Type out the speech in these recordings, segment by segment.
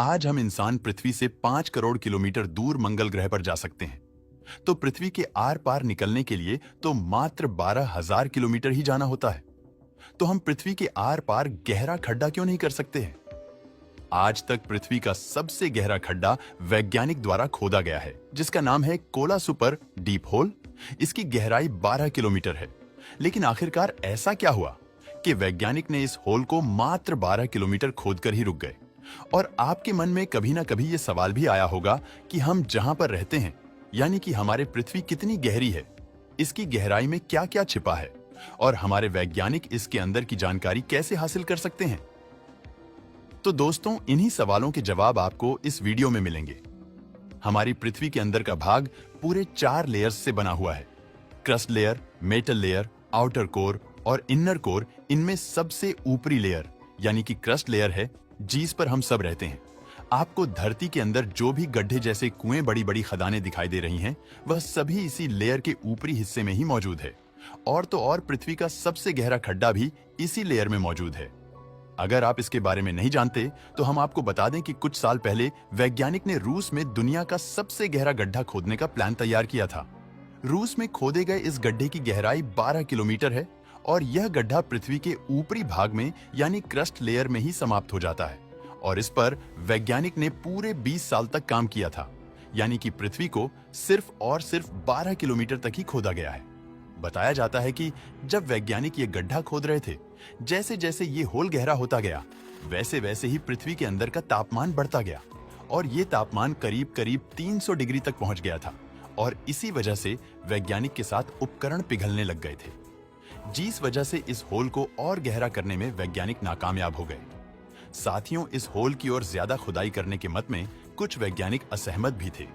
आज हम इंसान पृथ्वी से 5 करोड़ किलोमीटर दूर मंगल ग्रह पर जा सकते हैं। तो पृथ्वी के आर पार निकलने के लिए तो मात्र 12,000 किलोमीटर ही जाना होता है। तो हम पृथ्वी के आर पार गहरा खड्डा क्यों नहीं कर सकते हैं? आज तक पृथ्वी का सबसे गहरा खड्डा वैज्ञानिक द्वारा खोदा गया है, जिसका नाम है कोला सुपर डीप होल। इसकी गहराई 12 किलोमीटर है। लेकिन आखिरकार ऐसा क्या हुआ कि वैज्ञानिक ने इस होल को मात्र 12 किलोमीटर खोदकर ही रुक गए? और आपके मन में कभी ना कभी यह सवाल भी आया होगा कि हम जहां पर रहते हैं, यानी कि हमारे पृथ्वी कितनी गहरी है, इसकी गहराई में क्या क्या छिपा है और हमारे वैज्ञानिक इसके अंदर की जानकारी कैसे हासिल कर सकते हैं? तो दोस्तों, इन्हीं सवालों के जवाब आपको इस वीडियो में मिलेंगे। हमारी पृथ्वी के अंदर का भाग पूरे 4 लेयर्स से बना हुआ है। Crust layer, metal layer, outer core और इनर कोर इनमें सबसे ऊपरी लेयर यानी कि क्रस्ट लेयर है, जिस पर हम सब रहते हैं। आपको धरती के अंदर जो भी गड्ढे जैसे कुएं, बड़ी बड़ी खदानें दिखाई दे रही हैं, वह सभी इसी लेयर के ऊपरी हिस्से में ही मौजूद है। और तो और पृथ्वी का सबसे गहरा खड्डा भी इसी लेयर में मौजूद है। अगर आप इसके बारे में नहीं जानते तो हम आपको बता दें कि कुछ साल पहले वैज्ञानिक ने रूस में दुनिया का सबसे गहरा गड्ढा खोदने का प्लान तैयार किया था। रूस में खोदे गए इस गड्ढे की गहराई 12 किलोमीटर है और यह गड्ढा पृथ्वी के ऊपरी भाग में यानी क्रस्ट लेयर में ही समाप्त हो जाता है। और इस पर वैज्ञानिक ने पूरे 20 साल तक काम किया था, यानी कि पृथ्वी को सिर्फ और सिर्फ 12 किलोमीटर तक ही खोदा गया है। बताया जाता है कि जब वैज्ञानिक ये गड्ढा खोद रहे थे, जैसे जैसे ये होल गहरा होता गया, वैसे वैसे ही पृथ्वी के अंदर का तापमान बढ़ता गया और ये तापमान करीब करीब 300 डिग्री तक पहुंच गया था। और इसी वजह से वैज्ञानिक के साथ उपकरण पिघलने लग गए थे, जिस वजह से इस होल को और गहरा करने में वैज्ञानिक नाकामयाब हो गए। साथियों, इस होल की ओर ज्यादा खुदाई करने के मत में कुछ वैज्ञानिक असहमत भी थे।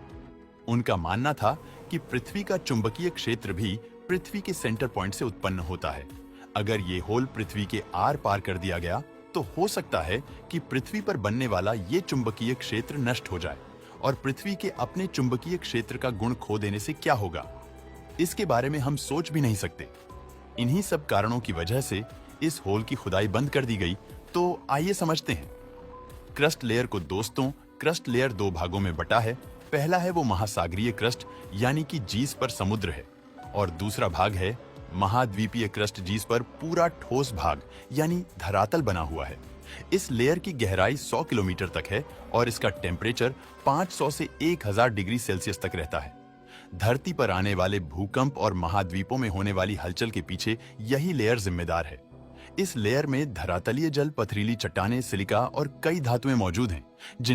उनका मानना था कि पृथ्वी का चुंबकीय क्षेत्र भी पृथ्वी के सेंटर पॉइंट से उत्पन्न होता है। अगर ये होल पृथ्वी के आर पार कर दिया गया तो हो सकता है कि पृथ्वी पर बनने वाला ये चुंबकीय क्षेत्र नष्ट हो जाए। और पृथ्वी के अपने चुंबकीय क्षेत्र का गुण खो देने से क्या होगा, इसके बारे में हम सोच भी नहीं सकते। इन्हीं सब कारणों की वजह से इस होल की खुदाई बंद कर दी गई। तो आइए समझते हैं। क्रस्ट लेयर को दोस्तों, क्रस्ट लेयर 2 भागों में बटा है। पहला है वो महासागरीय क्रस्ट यानी कि जिस पर समुद्र है, और दूसरा भाग है महाद्वीपीय क्रस्ट, जिस पर पूरा ठोस भाग यानी धरातल बना हुआ है। इस लेयर की गहराई 100 किलोमीटर तक है और इसका टेम्परेचर 500 से 1000 डिग्री सेल्सियस तक रहता है। धरती पर आने वाले भूकंप और महाद्वीपों में होने वाली हलचल के पीछे यही लेयर जिम्मेदार है। इस लेयर में धरातलीय जल, पथरीली चट्टानें, सिलिका और कई धातुएं मौजूद हैं, जिन